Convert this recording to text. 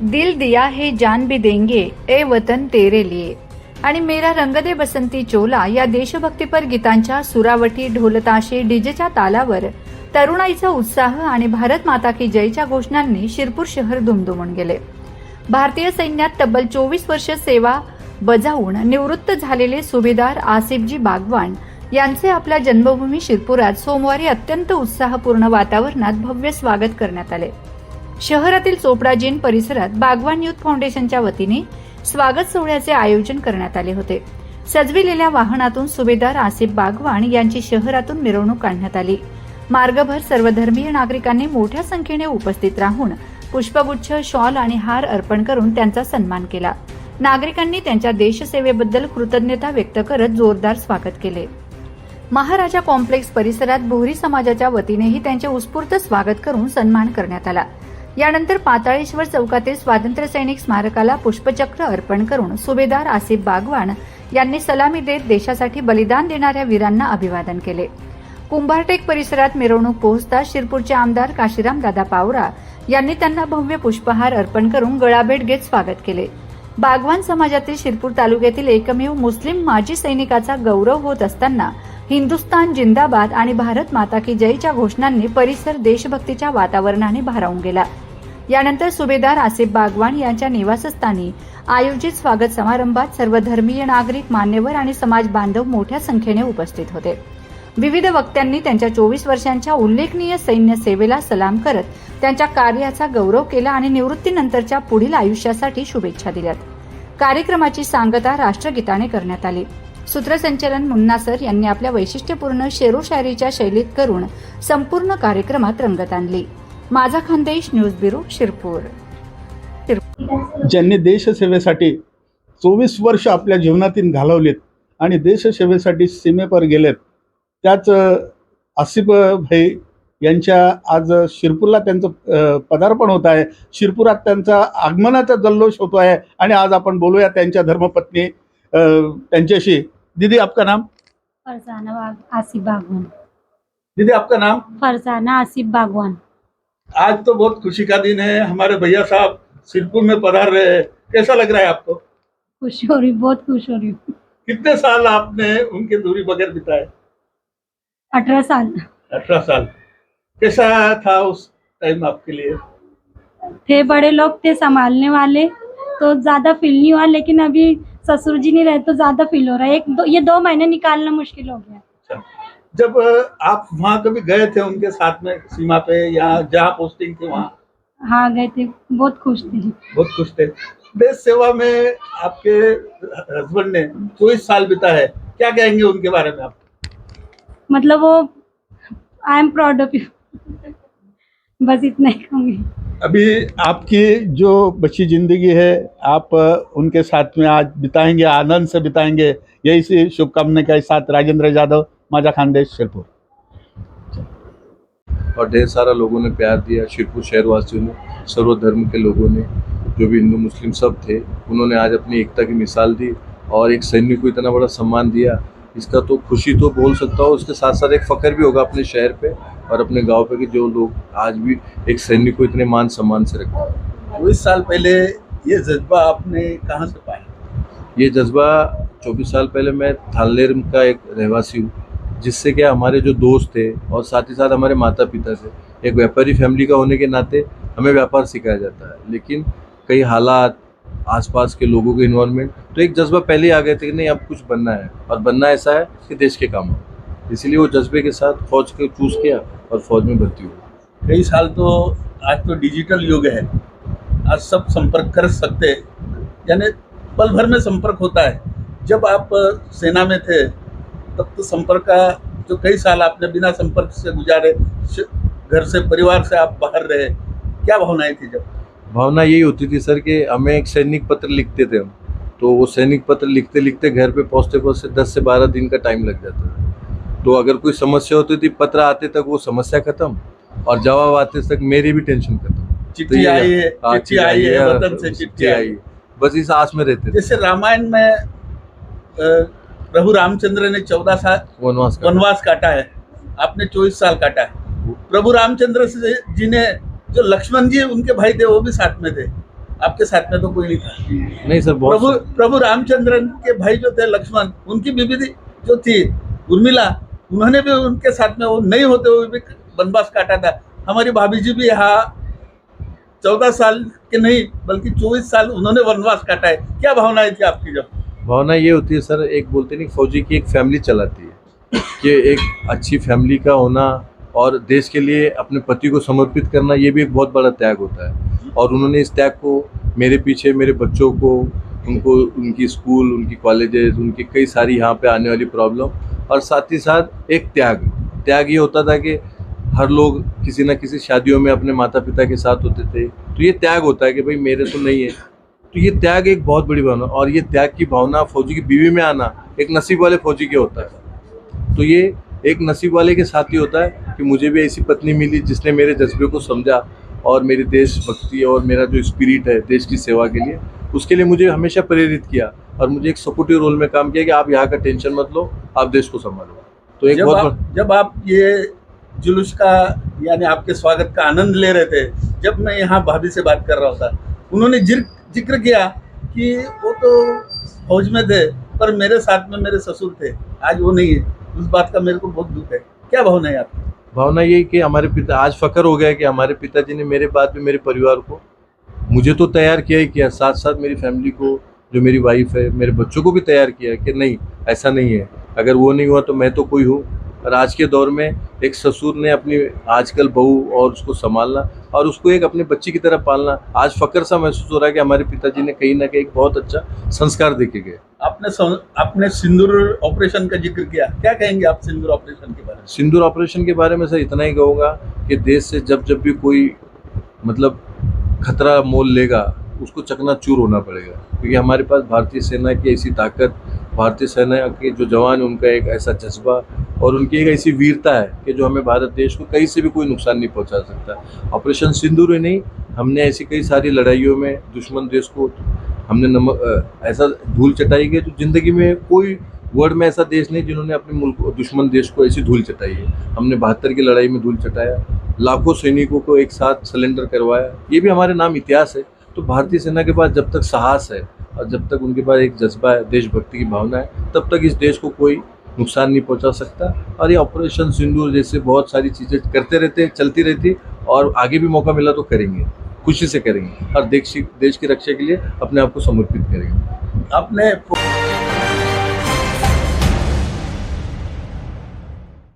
दिल दिया है जान भी देंगे ए वतन तेरे लिए आणि मेरा रंग दे बसंती चोला या देशभक्तीपर गीतांच्या सुरावटी ढोलताशे डीजेच्या तालावर तरुणाईचा उत्साह आणि भारत माता की जयच्या घोषणांनी शिरपूर शहर दुमदुमून गेले। भारतीय सैन्यात तब्बल 24 वर्ष सेवा बजावून निवृत्त झालेले सुभेदार आसिफजी बागवान यांचे आपल्या जन्मभूमी शिरपुरात सोमवारी अत्यंत उत्साहपूर्ण वातावरणात भव्य स्वागत करण्यात आले। शहरातील चोपडा जीन परिसरात बागवान युथ फाउंडेशनच्या वतीने स्वागत सोहळ्याचे आयोजन करण्यात आले होते। सजविलेल्या वाहनातून सुभेदार आसिफ बागवान यांची शहरातून मिरवणूक काढण्यात आली। मार्गभर सर्वधर्मीय नागरिकांनी मोठ्या संख्येने उपस्थित राहून पुष्पगुच्छ, शॉल आणि हार अर्पण करून त्यांचा सन्मान केला। नागरिकांनी त्यांच्या देशसेवेबद्दल कृतज्ञता व्यक्त करत जोरदार स्वागत केले। महाराजा कॉम्प्लेक्स परिसरात बोहरी समाजाच्या वतीनेही त्यांचे उत्स्फूर्त स्वागत करून सन्मान करण्यात आला। यानंतर पाताळेश्वर चौकातील स्वातंत्र्य सैनिक स्मारकाला पुष्पचक्र अर्पण करून सुभेदार आसिफ बागवान यांनी सलामी देत देशासाठी बलिदान देणाऱ्या वीरांना अभिवादन केले। कुंभारटेक परिसरात मिरवणूक पोहोचताच शिरपूरचे आमदार काशीराम दादा पावरा यांनी त्यांना भव्य पुष्पहार अर्पण करून गळाभेट घेत स्वागत केले। बागवान समाजातील शिरपूर तालुक्यातील एकमेव मुस्लिम माजी सैनिकाचा गौरव होत असताना हिंदुस्तान जिंदाबाद आणि भारत माता की जयच्या घोषणांनी परिसर देशभक्तीच्या वातावरणाने भारावून गेला। यानंतर सुभेदार आसिफ बागवान यांच्या निवासस्थानी आयोजित स्वागत समारंभात सर्व धर्मीय नागरिक, मान्यवर आणि समाज बांधव मोठ्या संख्येने उपस्थित होते। विविध वक्त्यांनी त्यांच्या 24 वर्षांच्या उल्लेखनीय सैन्य सेवेला सलाम करत त्यांच्या कार्याचा गौरव केला आणि निवृत्तीनंतरच्या पुढील आयुष्यासाठी शुभेच्छा दिल्यात। कार्यक्रमाची सांगता राष्ट्रगीताने करण्यात आली। सूत्रसंचालन मुन्ना सर यांनी आपल्या वैशिष्ट्यपूर्ण शेरो शायरीच्या शैलीत करून संपूर्ण कार्यक्रमात रंगत आणली। माझा खानदेश न्यूज ब्युरो शिरपूर। ज्यांनी देशसेवेसाठी 24 वर्ष आपल्या जीवनातील घालवलीत आणि देशसेवेसाठी सीमेवर गेलेत, त्याच आसिफ भाई यांच्या आज शिरपूरला त्यांचं पदार्पण होत आहे। शिरपुरात त्यांचा आगमनाचा जल्लोष होतो आहे आणि आज आपण बोलूया त्यांच्या धर्मपत्नी त्यांच्याशी। दीदी, आपका नाम? फरजाना आसिफ बागवान। दीदी, आपका नाम? फरजाना आसिफ बागवान। आज तो बहुत खुशी का दिन है, हमारे भैया साहब शिरपुर में पधार रहे हैं, कैसा लग रहा है आपको? खुशी हो रही, बहुत खुश हो रही हूँ। कितने साल आपने उनके दूरी बगैर बिताए? 18 साल। 18 साल। कैसा था उस टाइम आपके लिए? थे बड़े लोग, थे संभालने वाले, तो ज्यादा फील नहीं हुआ, लेकिन अभी ससुर जी नहीं रहे तो ज्यादा फील हो रहा है। ये 2 महीने निकालना मुश्किल हो गया। अच्छा, जब आप वहाँ कभी गए थे उनके साथ में सीमा पे या जहाँ पोस्टिंग थी वहाँ? हाँ, गए थे, बहुत खुश थे। बहुत खुश थे। देश सेवा में आपके हस्बैंड ने 24 साल बिता है, क्या कहेंगे उनके बारे में आप? मतलब वो I am proud of you, बस इतना ही कहूँगी। अभी आपकी जो बची जिंदगी है आप उनके साथ में आज बिताएंगे, आनंद से बिताएंगे, यही सी शुभकामना के साथ राजेंद्र यादव, माझा खानदेश, शिरपुर। और ढेर सारा लोगों ने प्यार दिया, शिरपुर शहरवासियों ने, सर्व धर्म के लोगों ने, जो भी हिंदू मुस्लिम सब थे, उन्होंने आज अपनी एकता की मिसाल दी और एक सैनिक को इतना बड़ा सम्मान दिया। इसका तो खुशी तो बोल सकता हूँ, उसके साथ साथ एक फ़ख्र भी होगा अपने शहर पे और अपने गांव पे कि जो लोग आज भी एक सैनिक को इतने मान सम्मान से रखते हैं। 24 साल पहले ये जज्बा आपने कहाँ से पाया? ये जज्बा 24 साल पहले मैं थानलेर का एक रहवासी हूँ, जिससे क्या हमारे जो दोस्त थे और साथ ही साथ हमारे माता पिता थे, एक व्यापारी फैमिली का होने के नाते हमें व्यापार सिखाया जाता है, लेकिन कई हालात, आसपास के लोगों के इन्वॉल्वमेंट, तो एक जज्बा पहले ही आ गए थे कि नहीं अब कुछ बनना है और बनना ऐसा है कि देश के काम हो। इसीलिए वो जज्बे के साथ फौज को चूज़ किया और फौज में भर्ती हुआ। कई साल तो आज तो डिजिटल युग है, आज सब संपर्क कर सकते हैं, यानी पल भर में संपर्क होता है। जब आप सेना में थे तब तो संपर्क का जो कई साल आपने बिना संपर्क से गुजारे, घर से परिवार से आप बाहर रहे, क्या भावनाएं थी जब? भावना यही होती थी सर कि हमें एक सैनिक पत्र लिखते थे हम, तो वो सैनिक पत्र लिखते लिखते घर पे पहुँचते पहुँचते 10 से 12 दिन का टाइम लग जाता था। तो अगर कोई समस्या होती थी, पत्र आते तक वो समस्या खत्म और जवाब आते तक मेरी भी टेंशन खत्म। चिट्ठी आई है, चिट्ठी आई है, वतन से चिट्ठी आई है, बस इस आस में रहते थे। जैसे रामायण में प्रभु रामचंद्र ने 14 साल वनवास काटा है, आपने 24 साल काटा है। प्रभु रामचंद्र जी ने जो लक्ष्मण जी उनके भाई थे वो भी साथ में थे, आपके साथ में तो कोई नहीं था। नहीं सर, प्रभु बहुत प्रभु रामचंद्रन के भाई जो थे लक्ष्मण, उनकी बीबी जो थी उर्मिला, उन्होंने भी उनके साथ में, वो नहीं होते हुए भी वनवास काटा था। हमारी भाभी जी भी यहाँ 14 साल के नहीं बल्कि 24 साल उन्होंने वनवास काटा है। क्या भावनाएं थी आपकी जब? भावना ये होती है सर, एक बोलते नहीं फौजी की एक फैमिली चलाती है कि एक अच्छी फैमिली का होना और देश के लिए अपने पति को समर्पित करना, ये भी एक बहुत बड़ा त्याग होता है। और उन्होंने इस त्याग को मेरे पीछे, मेरे बच्चों को, उनको उनकी स्कूल, उनकी कॉलेजेस, उनकी कई सारी यहाँ पे आने वाली प्रॉब्लम, और साथ ही साथ एक त्याग ये होता था कि हर लोग किसी ना किसी शादियों में अपने माता पिता के साथ होते थे, तो ये त्याग होता है कि भाई मेरे तो नहीं है। तो ये त्याग एक बहुत बड़ी भावना, और ये त्याग की भावना फौजी की बीवी में आना एक नसीब वाले फौजी के होता है। तो ये एक नसीब वाले के साथ ही होता है कि मुझे भी ऐसी पत्नी मिली जिसने मेरे जज्बे को समझा और मेरी देशभक्ति और मेरा जो स्पिरिट है देश की सेवा के लिए, उसके लिए मुझे हमेशा प्रेरित किया और मुझे एक सपोर्टिव रोल में काम किया कि आप यहाँ का टेंशन मत लो, आप देश को संभालो। तो एक जब आप ये जुलूस का यानी आपके स्वागत का आनंद ले रहे थे, जब मैं यहाँ भाभी से बात कर रहा था, उन्होंने जिक्र किया कि वो तो फौज में थे पर मेरे साथ में मेरे ससुर थे, आज वो नहीं है। उस बात का मेरे को बहुत दुख है। क्या भावना है आपकी? भावना यही कि हमारे पिता, आज फख्र हो गया कि हमारे पिताजी ने मेरे बाद में मेरे परिवार को, मुझे तो तैयार किया ही किया, साथ साथ मेरी फैमिली को, जो मेरी वाइफ है, मेरे बच्चों को भी तैयार किया कि नहीं, ऐसा नहीं है, अगर वो नहीं हुआ तो मैं तो कोई हूँ। और आज के दौर में एक ससुर ने अपनी आजकल बहू और उसको संभालना और उसको एक अपने बच्ची की तरह पालना, आज फख्र सा महसूस हो रहा है कि हमारे पिताजी ने कहीं ना कहीं एक बहुत अच्छा संस्कार देके गए। आपने सिंदूर ऑपरेशन का जिक्र किया, क्या कहेंगे आप सिंदूर ऑपरेशन के बारे में? सिंदूर ऑपरेशन के बारे में सर इतना ही कहूँगा कि देश से जब भी कोई मतलब खतरा मोल लेगा, उसको चकनाचूर होना पड़ेगा, क्योंकि हमारे पास भारतीय सेना की ऐसी ताकत, भारतीय सेना के जो जवान, उनका एक ऐसा जज्बा और उनकी एक ऐसी वीरता है कि जो हमें भारत देश को कहीं से भी कोई नुकसान नहीं पहुंचा सकता। ऑपरेशन सिंदूर ही नहीं, हमने ऐसी कई सारी लड़ाइयों में दुश्मन देश को हमने ऐसा धूल चटाई गई, तो जिंदगी में कोई वर्ल्ड में ऐसा देश नहीं जिन्होंने अपने मुल्क दुश्मन देश को ऐसी धूल चटाई है। हमने 72 की लड़ाई में धूल चटाया, लाखों सैनिकों को एक साथ सरेंडर करवाया, ये भी हमारे नाम इतिहास है। तो भारतीय सेना के पास जब तक साहस है और जब तक उनके पास एक जज्बा है, देशभक्ति की भावना है, तब तक इस देश को कोई नुकसान नहीं पहुंचा सकता। और ये ऑपरेशन सिंदूर जैसे बहुत सारी चीज़ें करते रहते, चलती रहती, और आगे भी मौका मिला तो करेंगे, खुशी से करेंगे और देश की रक्षा के लिए अपने आप को समर्पित करेंगे। आपने